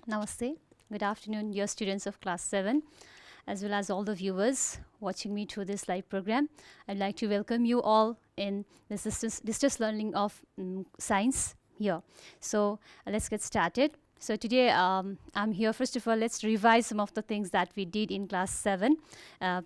Namaste. Good afternoon, dear students of class 7, as well as all the viewers watching me through this live program. I'd like to welcome you all in this distance learning of science here. So let's get started. So today I'm here. First of all, let's revise some of the things that we did in class 7,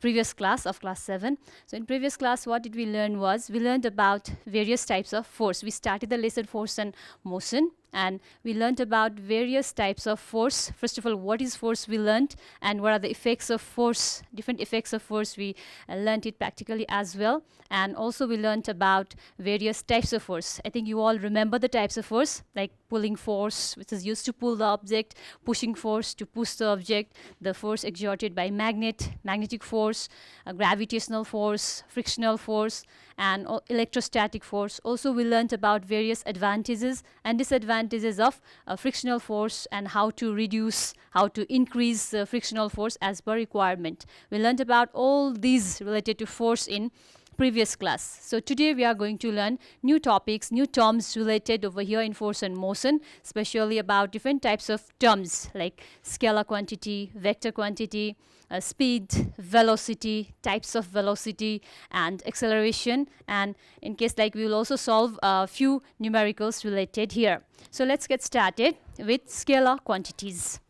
previous class of class 7. So in previous class, what did we learn was, we learned about various types of force. We started the lesson force and motion, and we learned about various types of force. First of all, what is force we learned, and what are the effects of force, different effects of force. We learned it practically as well. And also we learned about various types of force. I think you all remember the types of force, like pulling force, which is used to pull the object, pushing force to push the object, the force exerted by magnetic force, gravitational force, frictional force, and electrostatic force. Also we learned about various advantages and disadvantages of frictional force, and how to reduce, how to increase frictional force as per requirement. We learned about all these related to force in previous class. So today we are going to learn new topics, new terms related over here in force and motion, especially about different types of terms like scalar quantity, vector quantity, speed, velocity, types of velocity, and acceleration. And in case like, we will also solve a few numericals related here. So let's get started with scalar quantities.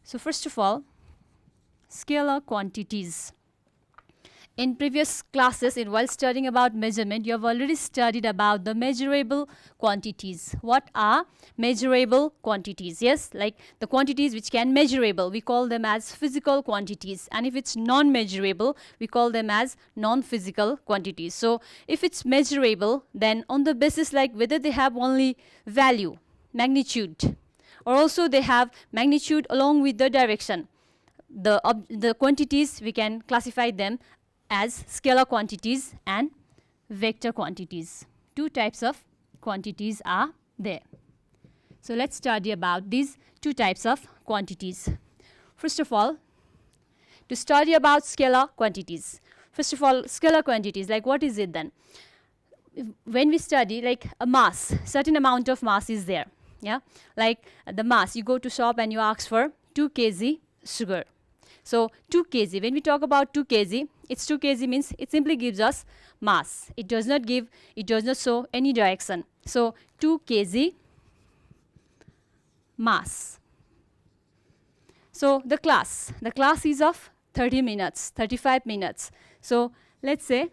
So first of all, scalar quantities. In previous classes, while studying about measurement, you have already studied about the measurable quantities. What are measurable quantities? Yes, like the quantities which can measurable, we call them as physical quantities. And if it's non-measurable, we call them as non-physical quantities. So if it's measurable, then on the basis like whether they have only value, magnitude, or also they have magnitude along with the direction, the quantities, we can classify them as scalar quantities and vector quantities. Two types of quantities are there. So let's study about these two types of quantities. First of all, to study about scalar quantities. First of all, scalar quantities, like what is it then? When we study like a mass, certain amount of mass is there. Yeah, like the mass, you go to shop and you ask for 2 kg sugar. So 2 kg, when we talk about 2 kg, it's 2 kg means it simply gives us mass. It does not show any direction. So 2 kg mass. So the class is of 30 minutes, 35 minutes. So let's say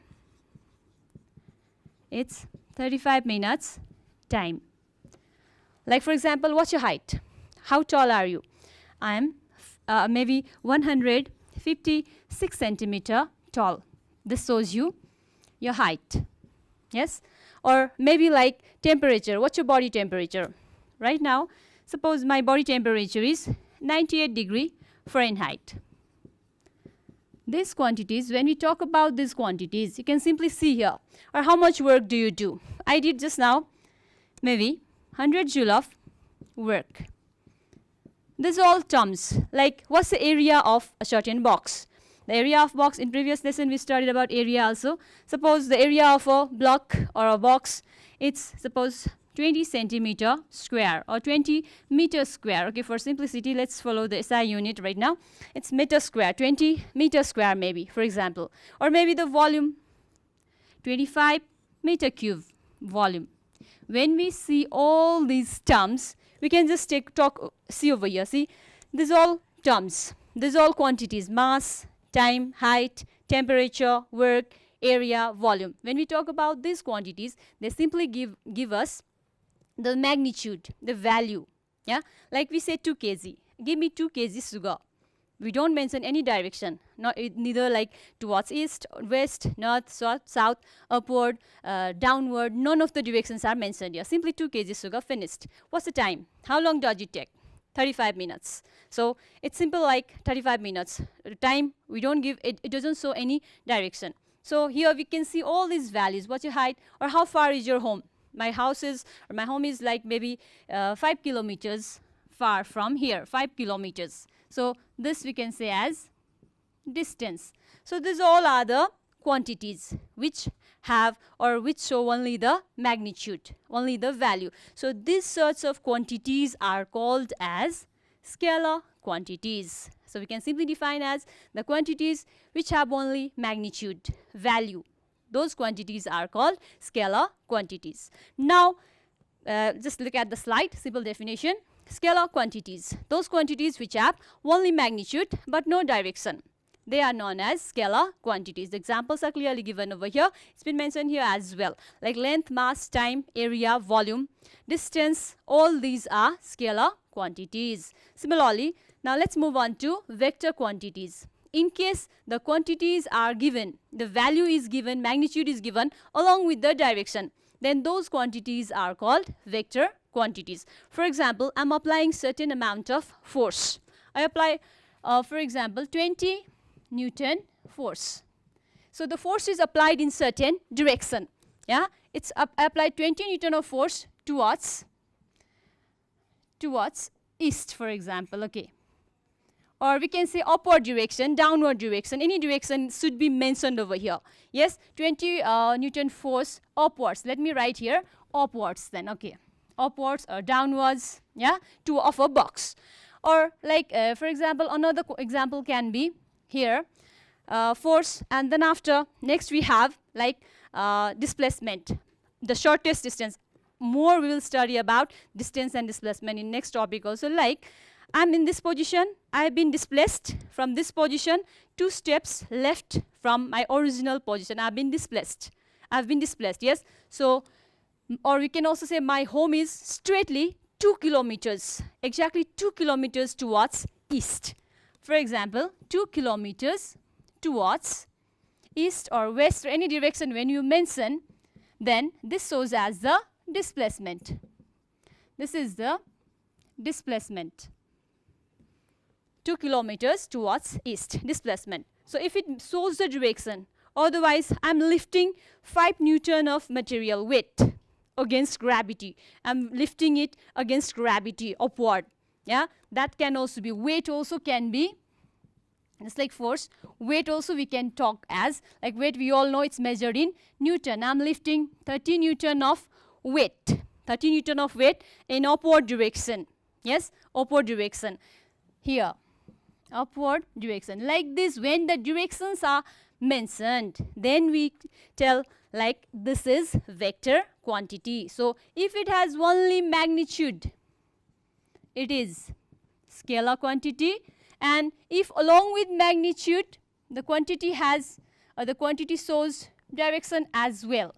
it's 35 minutes time. Like for example, what's your height? How tall are you? I am maybe 156 centimeter tall. This shows you your height. Yes, or maybe like temperature. What's your body temperature? Right now, suppose my body temperature is 98 degree Fahrenheit. These quantities, when we talk about these quantities, you can simply see here. Or how much work do you do? I did just now maybe 100 joule of work. These are all terms, like what's the area of a certain box. The area of box, in previous lesson we studied about area also. Suppose the area of a block or a box, it's suppose 20 centimeter square or 20 meter square. Okay, for simplicity, let's follow the SI unit right now. It's meter square, 20 meter square maybe, for example. Or maybe the volume, 25 meter cube volume. When we see all these terms, we can just see over here. See, these all terms, these all quantities: mass, time, height, temperature, work, area, volume. When we talk about these quantities, they simply give us the magnitude, the value. Yeah, like we say 2 kg. Give me 2 kg sugar. We don't mention any direction, neither like towards east, west, north, south, upward, downward. None of the directions are mentioned here. Simply 2 kg sugar, finished. What's the time? How long does it take? 35 minutes. So it's simple like 35 minutes. Time, we don't give, it doesn't show any direction. So here we can see all these values. What's your height, or how far is your home? My home is like maybe 5 kilometers far from here, 5 kilometers. So this we can say as distance. So these all are the quantities which have or which show only the magnitude, only the value. So these sorts of quantities are called as scalar quantities. So we can simply define as the quantities which have only magnitude, value. Those quantities are called scalar quantities. Now, just look at the slide, simple definition. Scalar quantities, those quantities which have only magnitude but no direction. They are known as scalar quantities. The examples are clearly given over here. It's been mentioned here as well. Like length, mass, time, area, volume, distance, all these are scalar quantities. Similarly, now let's move on to vector quantities. In case the quantities are given, the value is given, magnitude is given along with the direction, then those quantities are called vector quantities. For example, I'm applying certain amount of force. I apply, for example, 20 Newton force. So the force is applied in certain direction. Yeah, it's applied 20 Newton of force towards east, for example. Okay. Or we can say upward direction, downward direction, any direction should be mentioned over here. Yes, 20 Newton force upwards. Let me write here upwards then, okay. Upwards or downwards, yeah, of a box. Or like, for example, another example can be here, force, and then after, next we have like displacement, the shortest distance. More we will study about distance and displacement in next topic also. Like, I'm in this position, I have been displaced from this position 2 steps left from my original position. I've been displaced, yes. So, or we can also say my home is straightly 2 kilometers, exactly 2 kilometers towards east. For example, 2 kilometers towards east or west or any direction when you mention, then this shows as the displacement. This is the displacement. 2 kilometers towards east, displacement. So if it shows the direction, otherwise I'm lifting 5 Newton of material weight against gravity. I'm lifting it against gravity upward. Yeah, that can also be weight, also can be just like force. Weight also we can talk as, like weight we all know it's measured in Newton. I'm lifting 30 Newton of weight, 30 Newton of weight in upward direction. Yes, upward direction. Here, upward direction. Like this, when the directions are mentioned, then we tell like this is vector quantity. So if it has only magnitude, it is scalar quantity, and if along with magnitude the quantity has the quantity shows direction as well,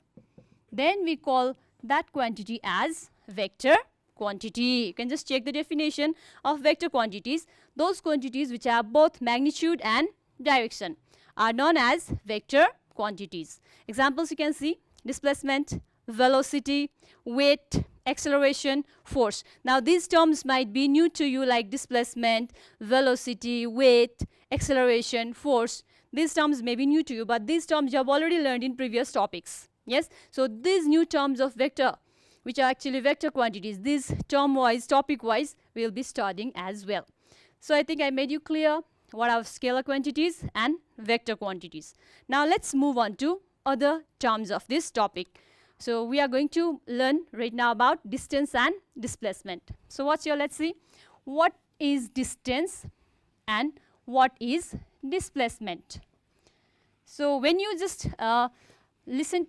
then we call that quantity as vector quantity. You can just check the definition of vector quantities. Those quantities which have both magnitude and direction are known as vector quantities. Examples you can see: displacement, velocity, weight, acceleration, force. Now these terms might be new to you, like displacement, velocity, weight, acceleration, force. These terms may be new to you, but these terms you have already learned in previous topics. Yes, so these new terms of vector, which are actually vector quantities, these term wise, topic wise, we will be studying as well. So I think I made you clear what are scalar quantities and vector quantities. Now let's move on to other terms of this topic. So we are going to learn right now about distance and displacement. So what's your, let's see, what is distance and what is displacement? So when you just listen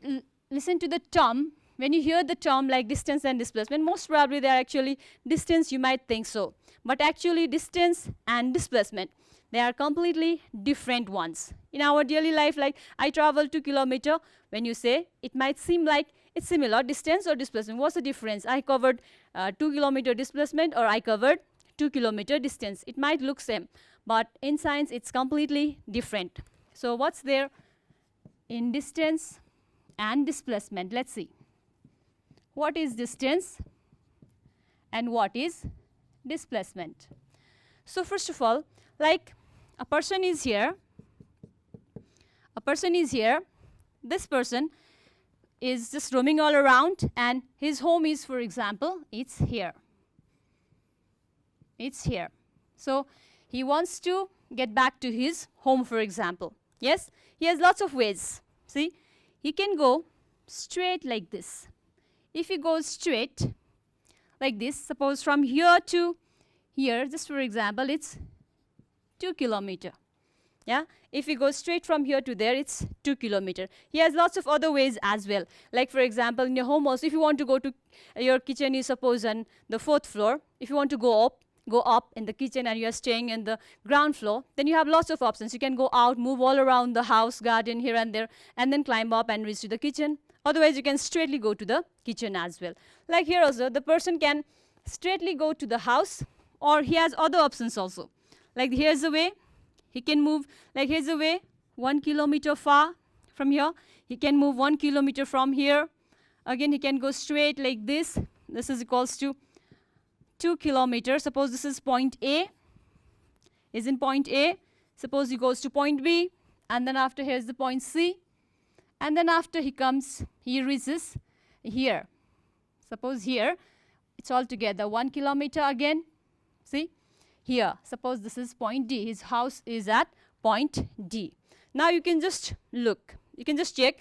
to the term, when you hear the term like distance and displacement, most probably they are actually distance, you might think so. But actually distance and displacement, they are completely different ones. In our daily life, like I travel 2 kilometers, when you say, it might seem like it's similar, distance or displacement. What's the difference? I covered 2 kilometer displacement, or I covered 2 kilometer distance. It might look same, but in science it's completely different. So what's there in distance and displacement? Let's see. What is distance and what is displacement? So first of all, like a person is here, this person is just roaming all around, and his home is, for example, it's here. So he wants to get back to his home, for example. Yes, he has lots of ways. See, he can go straight like this. If he goes straight like this, suppose from here to here, just for example, it's 2 kilometer. Yeah, if we go straight from here to there, it's 2 kilometer. He has lots of other ways as well. Like for example, in your home also, if you want to go to your kitchen is suppose on the 4th floor. If you want to go up in the kitchen and you are staying in the ground floor, then you have lots of options. You can go out, move all around the house, garden here and there, and then climb up and reach to the kitchen. Otherwise, you can straightly go to the kitchen as well. Like here also, the person can straightly go to the house, or he has other options also. Like here's the way. He can move, like here's the way, 1 kilometer far from here. He can move 1 kilometer from here. Again, he can go straight like this. This is equals to 2 kilometers. Suppose this is point A. Is in point A. Suppose he goes to point B. And then after here's the point C. And then after he comes, he reaches here. Suppose here, it's all together 1 kilometer again. See? Here, suppose this is point D. His house is at point D. Now you can just look. You can just check.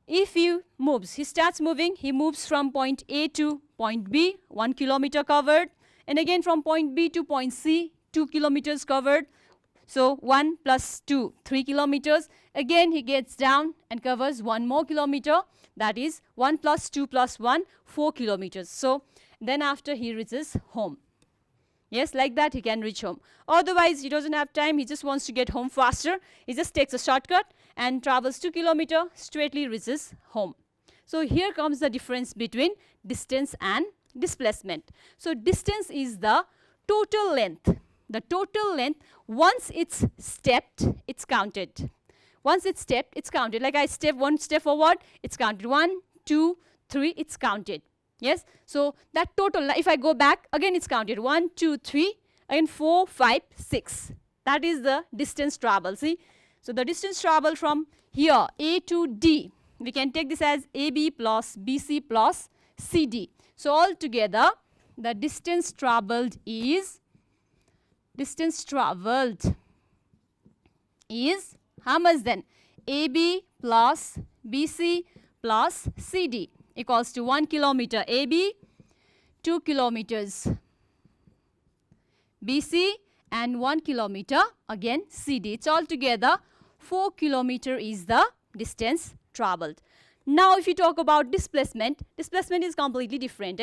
If he moves, he starts moving. He moves from point A to point B, 1 kilometer covered. And again from point B to point C, 2 kilometers covered. So 1 plus 2, 3 kilometers. Again he gets down and covers 1 more kilometer. That is 1 plus 2 plus 1, 4 kilometers. So then after he reaches home. Yes, like that he can reach home. Otherwise, he doesn't have time. He just wants to get home faster. He just takes a shortcut and travels 2 kilometers, straightly reaches home. So here comes the difference between distance and displacement. So distance is the total length. The total length, once it's stepped, it's counted. Once it's stepped, it's counted. Like I step 1 step forward, it's counted. 1, 2, 3, it's counted. Yes, so that total, if I go back, again it's counted. 1, 2, 3, again 4, 5, 6. That is the distance traveled. See, so the distance traveled from here, A to D, we can take this as AB plus BC plus CD. So altogether, the distance traveled is how much then? AB plus BC plus CD equals to 1 kilometer AB, 2 kilometers BC, and 1 kilometer again CD. It's all together 4 kilometer is the distance traveled. Now if you talk about displacement, displacement is completely different.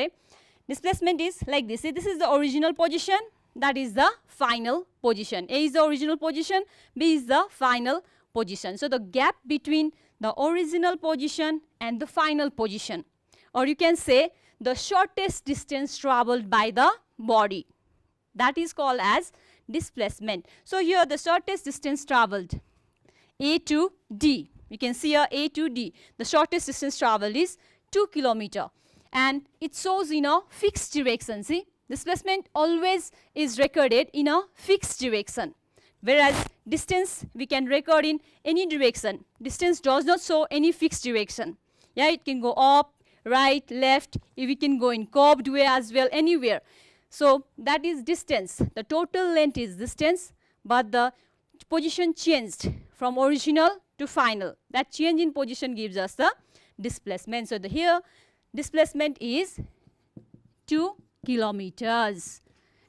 Displacement is like this. This is the original position, that is the final position. A is the original position, B is the final position. So the gap between the original position and the final position, or you can say the shortest distance traveled by the body, that is called as displacement. So here the shortest distance traveled, A to D. You can see here A to D. The shortest distance traveled is 2 kilometer, and it shows in a fixed direction. See, displacement always is recorded in a fixed direction, whereas distance we can record in any direction. Distance does not show any fixed direction. Yeah, it can go up, right, left. We can go in curved way as well, anywhere. So that is distance. The total length is distance, but the position changed from original to final. That change in position gives us the displacement. So here displacement is 2 kilometers.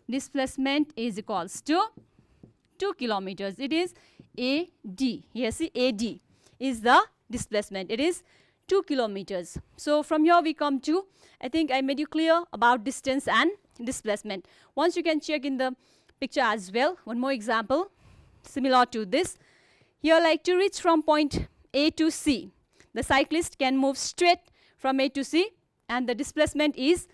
Displacement is equals to 2 kilometers. It is AD. Here see AD is the displacement. It is 2 kilometers. So from here we come to, I think I made you clear about distance and displacement. Once you can check in the picture as well. One more example similar to this. Here, like to reach from point A to C, the cyclist can move straight from A to C, and the displacement is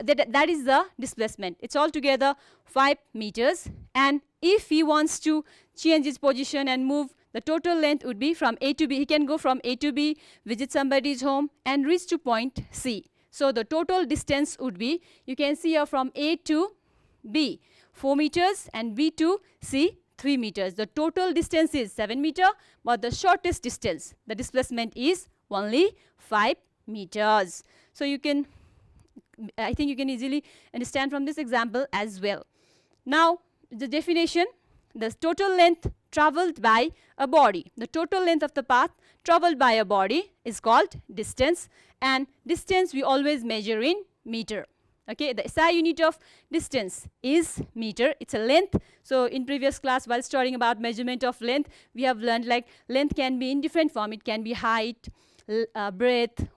that is the displacement. It's altogether 5 meters, and if he wants to change his position and move, the total length would be from A to B. He can go from A to B, visit somebody's home, and reach to point C. So the total distance would be, you can see here from A to B 4 meters and B to C 3 meters. The total distance is 7 meters, but the shortest distance, the displacement is only 5 meters. So you can, I think you can easily understand from this example as well. Now the definition, the total length traveled by a body, the total length of the path traveled by a body is called distance, and distance we always measure in meter. Okay, the SI unit of distance is meter. It's a length. So in previous class, while studying about measurement of length, we have learned like length can be in different form. It can be height, breadth,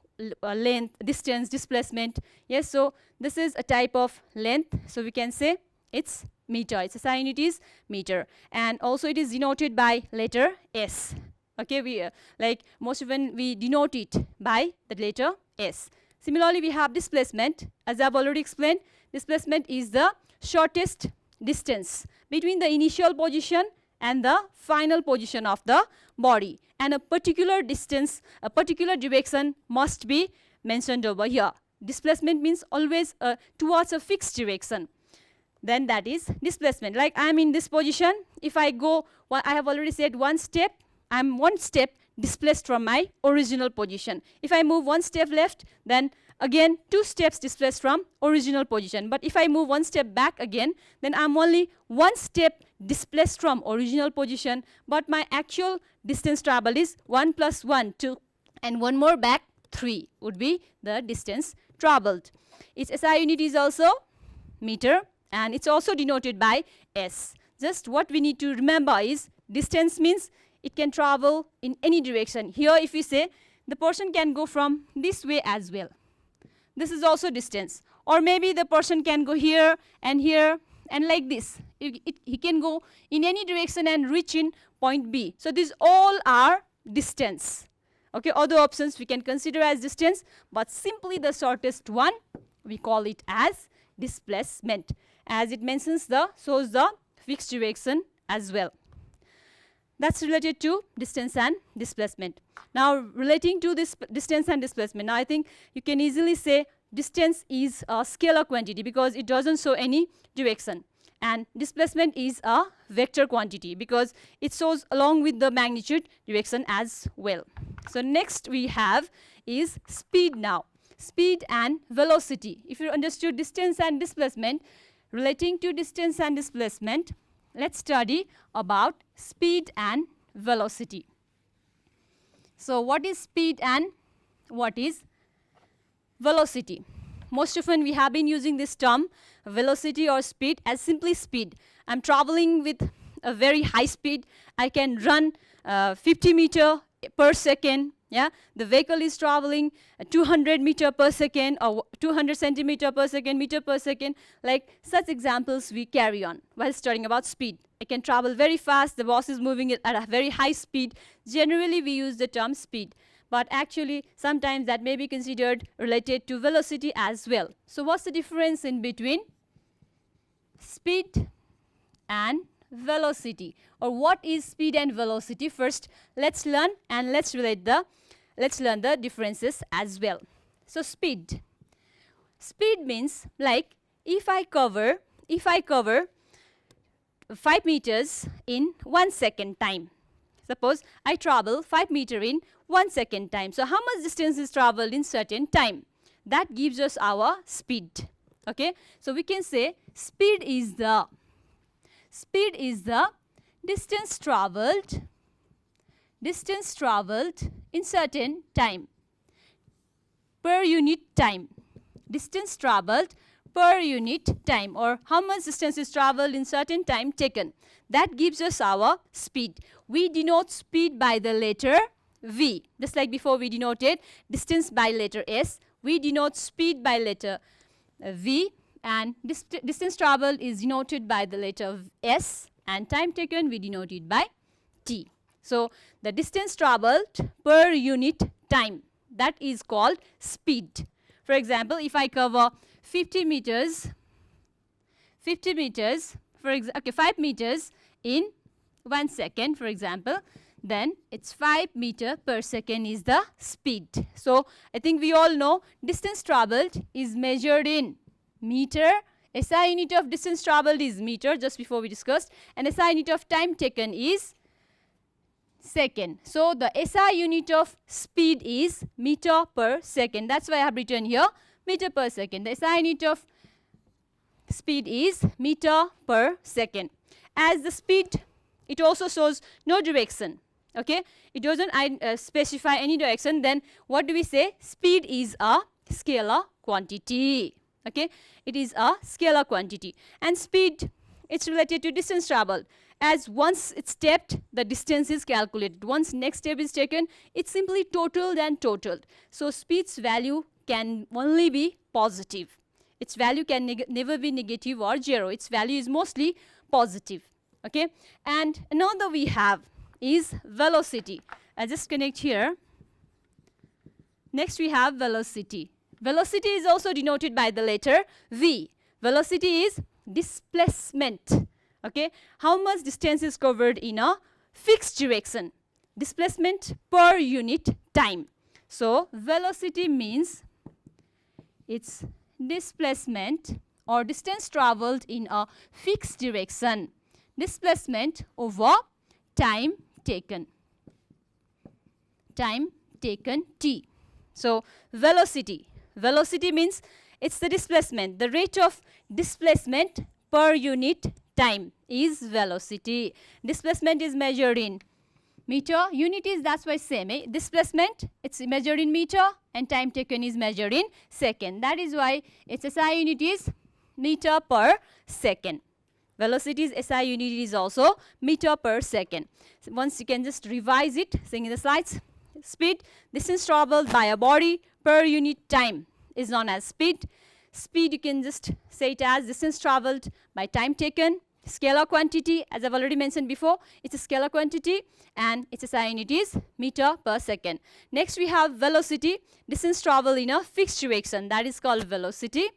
length, distance, displacement. Yes, so this is a type of length. So we can say it's meter. Its SI unit is meter, and also it is denoted by letter S. Okay, we like most often we denote it by the letter S. Similarly, we have displacement. As I have already explained, displacement is the shortest distance between the initial position and the final position of the body, and a particular distance, a particular direction must be mentioned over here. Displacement means always towards a fixed direction. Then that is displacement. Like I am in this position. If I go, well, I have already said one step, I am one step displaced from my original position. If I move one step left, then again 2 steps displaced from original position. But if I move one step back again, then I am only one step displaced from original position, but my actual distance traveled is 1 plus 1, 2, and one more back, 3 would be the distance traveled. Its SI unit is also meter, and it's also denoted by S. Just what we need to remember is distance means it can travel in any direction. Here if we say the person can go from this way as well, this is also distance. Or maybe the person can go here and like this. He can go in any direction and reach in point B. So these all are distance. Okay, other options we can consider as distance, but simply the shortest one we call it as displacement, as it mentions shows the fixed direction as well. That's related to distance and displacement. Now relating to this distance and displacement, now I think you can easily say distance is a scalar quantity because it doesn't show any direction, and displacement is a vector quantity because it shows along with the magnitude direction as well. So next we have is speed now. Speed and velocity. If you understood distance and displacement, relating to distance and displacement, let's study about speed and velocity. So what is speed and what is velocity? Most often we have been using this term velocity or speed as simply speed. I'm traveling with a very high speed. I can run 50 meter per second. Yeah, the vehicle is traveling 200 meter per second or 200 centimeter per second, meter per second. Like such examples we carry on while studying about speed. I can travel very fast. The bus is moving at a very high speed. Generally, we use the term speed. But actually, sometimes that may be considered related to velocity as well. So what's the difference in between speed and velocity? Or what is speed and velocity? First, let's learn and let's learn the differences as well. So speed. Speed means like if I cover 5 meters in 1 second time. Suppose I travel 5 meter in 1 second time. So how much distance is traveled in certain time? That gives us our speed. Okay, so we can say speed is the distance traveled in certain time per unit time. Distance traveled per unit time, or how much distance is traveled in certain time taken. That gives us our speed. We denote speed by the letter V. Just like before we denoted distance by letter S, we denote speed by letter V, and distance traveled is denoted by the letter S, and time taken we denote it by T. So the distance traveled per unit time, that is called speed. For example, if I cover 50 meters, 5 meters in 1 second, for example, then it's 5 meter per second is the speed. So I think we all know distance traveled is measured in meter. SI unit of distance traveled is meter, just before we discussed, and SI unit of time taken is second. So the SI unit of speed is meter per second. That's why I have written here meter per second. The SI unit of speed is meter per second. As the speed, it also shows no direction. Okay, it doesn't specify any direction. Then what do we say? Speed is a scalar quantity. Okay, it is a scalar quantity. And speed, it's related to distance traveled. As once it's stepped, the distance is calculated. Once next step is taken, it's simply totaled and totaled. So speed's value can only be positive. Its value can never be negative or zero. Its value is mostly positive. Okay, and another we have is velocity. I just connect here. Next we have velocity. Velocity is also denoted by the letter V. Velocity is displacement. Okay, how much distance is covered in a fixed direction? Displacement per unit time. So velocity means it's displacement or distance traveled in a fixed direction. Displacement over time taken. Time taken t. So velocity. Velocity means it's the displacement. The rate of displacement per unit time is velocity. Displacement is measured in meter. Unit is, that's why same. Displacement, it's measured in meter, and time taken is measured in second. That is why its SI unit is meter per second. Velocity's SI unit is also meter per second. So once you can just revise it, seeing in the slides. Speed, distance traveled by a body per unit time is known as speed. Speed, you can just say it as distance traveled by time taken. Scalar quantity, as I've already mentioned before, it's a scalar quantity and its SI unit is meter per second. Next we have velocity, distance traveled in a fixed direction, that is called velocity.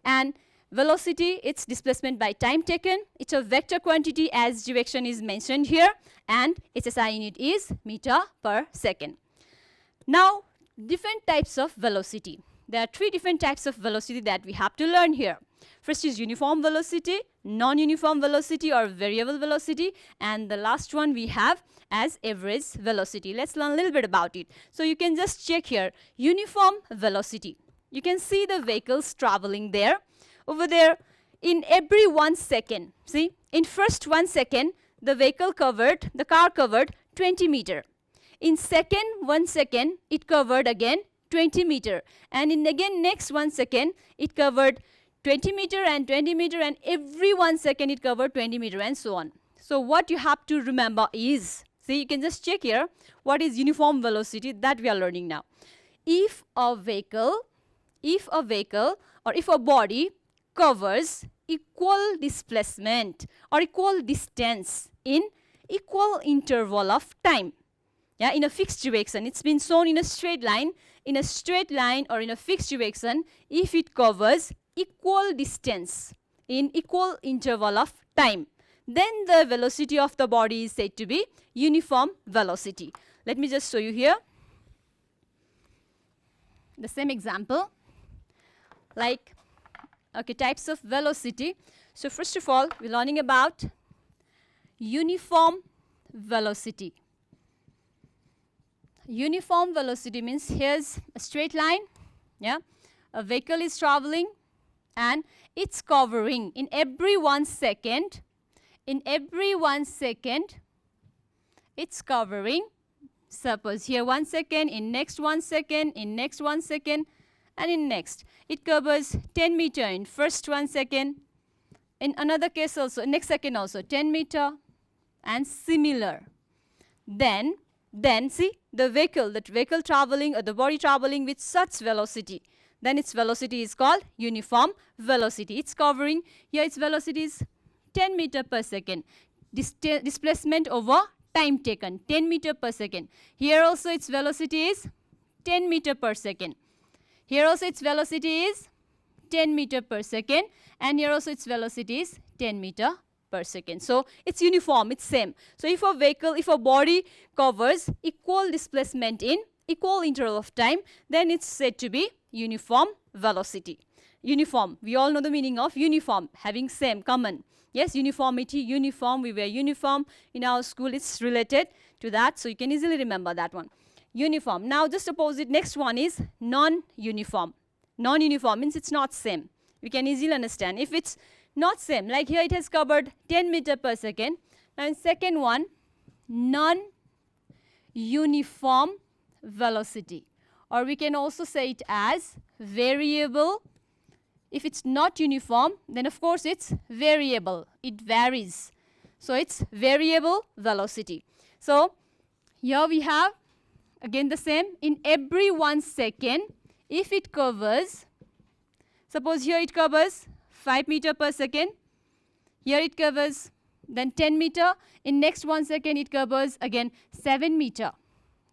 And velocity, it's displacement by time taken. It's a vector quantity as direction is mentioned here, and its SI unit is meter per second. Now, different types of velocity. There are three different types of velocity that we have to learn here. First is uniform velocity, non-uniform velocity or variable velocity, and the last one we have as average velocity. Let's learn a little bit about it. So you can just check here, uniform velocity. You can see the vehicles traveling there. Over there, in every 1 second, see, in first 1 second, the car covered 20 meter. In second 1 second, it covered again 20 meter. And in again next 1 second, it covered 20 meter and 20 meter, and every 1 second it covered 20 meter and so on. So what you have to remember is, see, you can just check here, what is uniform velocity that we are learning now. If a vehicle or if a body covers equal displacement or equal distance in equal interval of time, yeah, in a fixed direction, it's been shown in a straight line, or in a fixed direction, if it covers equal distance in equal interval of time, then the velocity of the body is said to be uniform velocity. Let me just show you here the same example, like, okay, types of velocity. So first of all, we're learning about uniform velocity. Uniform velocity means here's a straight line, yeah, a vehicle is traveling and it's covering in every 1 second, it's covering, suppose here 1 second, in next 1 second, in next 1 second, and in next it covers 10 meter in first 1 second, in another case also, next second also 10 meter, and similar. Then see, the vehicle traveling or the body traveling with such velocity, then its velocity is called uniform velocity. It's covering, here its velocity is 10 meter per second. Displacement over time taken, 10 meter per second. Here also its velocity is 10 meter per second. Here also its velocity is 10 meter per second, and here also its velocity is 10 meter per second. So it's uniform, it's same. So if a body covers equal displacement in equal interval of time, then it's said to be uniform velocity. Uniform, we all know the meaning of uniform, having same, common. Yes, uniformity, uniform, we wear uniform in our school, it's related to that, so you can easily remember that one. Uniform. Now just opposite, next one is non-uniform. Non-uniform means it's not same. We can easily understand. If it's not same, like here it has covered 10 meter per second. Now in second one, non-uniform velocity, or we can also say it as variable If it's not uniform, then of course it's variable. It varies. So it's variable velocity. So here we have again the same. In every 1 second, if it covers, suppose here it covers 5 meter per second, here it covers then 10 meter, in next 1 second it covers again 7 meter,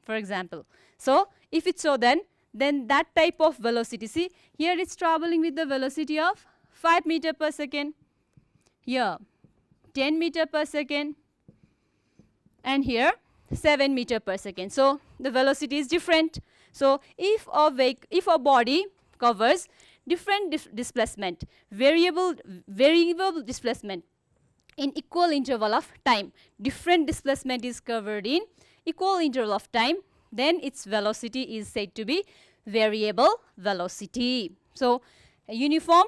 for example. So if it's so, then that type of velocity, see here it's traveling with the velocity of 5 meter per second, here 10 meter per second, and here 7 meter per second. So the velocity is different. So if a body covers different displacement, variable displacement in equal interval of time, different displacement is covered in equal interval of time, then its velocity is said to be variable velocity. So uniform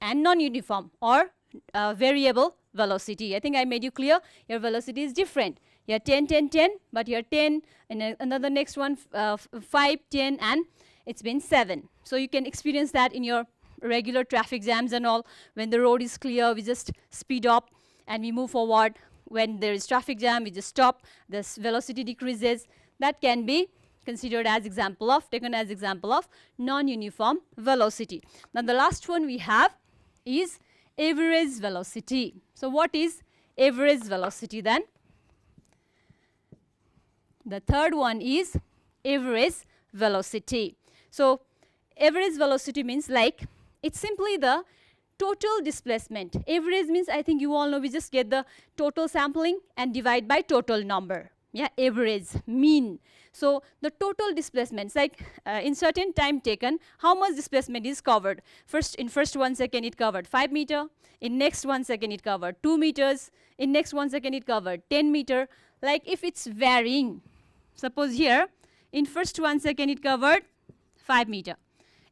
and non-uniform or variable velocity. I think I made you clear. Your velocity is different. Here 10, 10, 10, but here 10, and another next one 5, 10, and it's been 7. So you can experience that in your regular traffic jams and all. When the road is clear, we just speed up and we move forward. When there is traffic jam, we just stop. This velocity decreases. That can be considered as taken as example of non-uniform velocity. Now the last one we have is average velocity. So what is average velocity then? The third one is average velocity. So average velocity means like it's simply the total displacement. Average means, I think you all know, we just get the total sampling and divide by total number. Yeah, average, mean. So the total displacements, like in certain time taken, how much displacement is covered. In first 1 second it covered 5 meter. In next 1 second it covered 2 meters. In next 1 second it covered 10 meter. Like if it's varying, suppose here in first 1 second it covered 5 meter.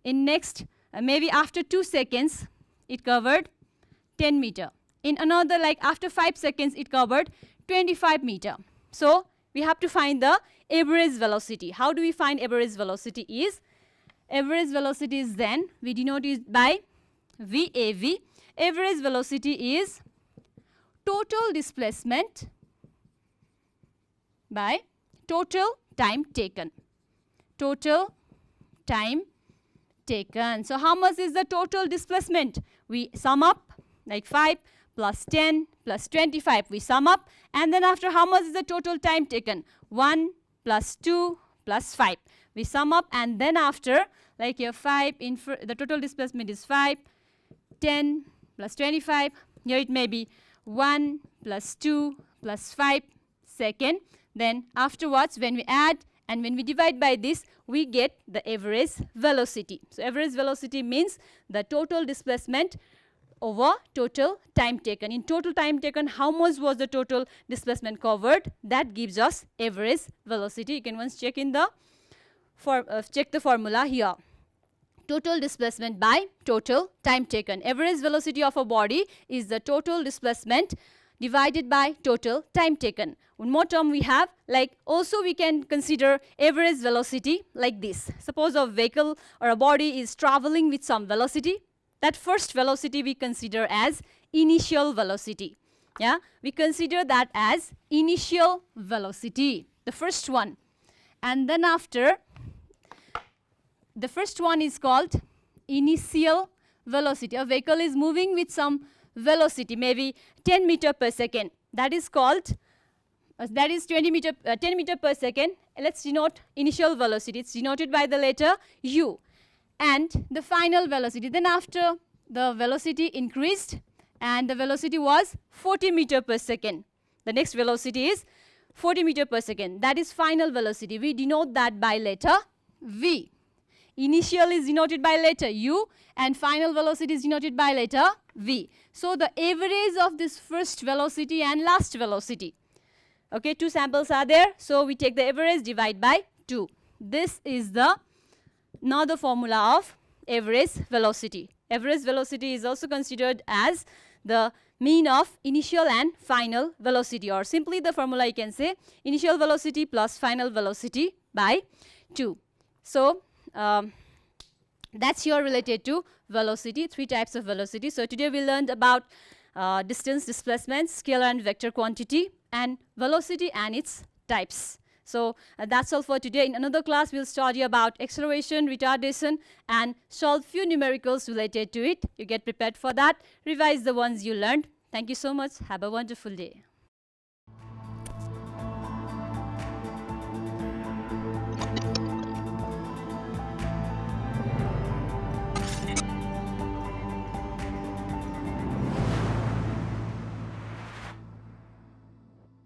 In next, maybe after 2 seconds, it covered 10 meter. In another, like after 5 seconds, it covered 25 meter. So we have to find the average velocity. How do we find average velocity is? Average velocity is then, we denote it by VAV. Average velocity is total displacement by total time taken. Total time taken. So how much is the total displacement? We sum up, like 5 plus 10 plus 25. We sum up, and then after, how much is the total time taken? 1 plus 2 plus 5. We sum up, and then after, like here 5, the total displacement is 5, 10 plus 25. Here it may be 1 plus 2 plus 5 second. Then afterwards, when we add and when we divide by this, we get the average velocity. So average velocity means the total displacement over total time taken. In total time taken, how much was the total displacement covered? That gives us average velocity. You can once check in the check the formula here. Total displacement by total time taken. Average velocity of a body is the total displacement divided by total time taken. One more term we have, like also we can consider average velocity like this. Suppose a vehicle or a body is traveling with some velocity. That first velocity we consider as initial velocity. Yeah, we consider that as initial velocity, the first one. And then after, the first one is called initial velocity. A vehicle is moving with some velocity, maybe 10 meter per second. That is called, that is 10 meter per second. Let's denote initial velocity. It's denoted by the letter U. And the final velocity. Then after, the velocity increased and the velocity was 40 meter per second. The next velocity is 40 meter per second. That is final velocity. We denote that by letter V. Initial is denoted by letter U and final velocity is denoted by letter V. So the average of this first velocity and last velocity. Okay, two samples are there. So we take the average, divide by 2. This is the now the formula of average velocity. Average velocity is also considered as the mean of initial and final velocity, or simply the formula you can say initial velocity plus final velocity by 2. So That's here related to velocity, 3 types of velocity. So today we learned about distance, displacement, scalar and vector quantity, and velocity and its types. So that's all for today. In another class, we'll study about acceleration, retardation, and solve few numericals related to it. You get prepared for that. Revise the ones you learned. Thank you so much. Have a wonderful day.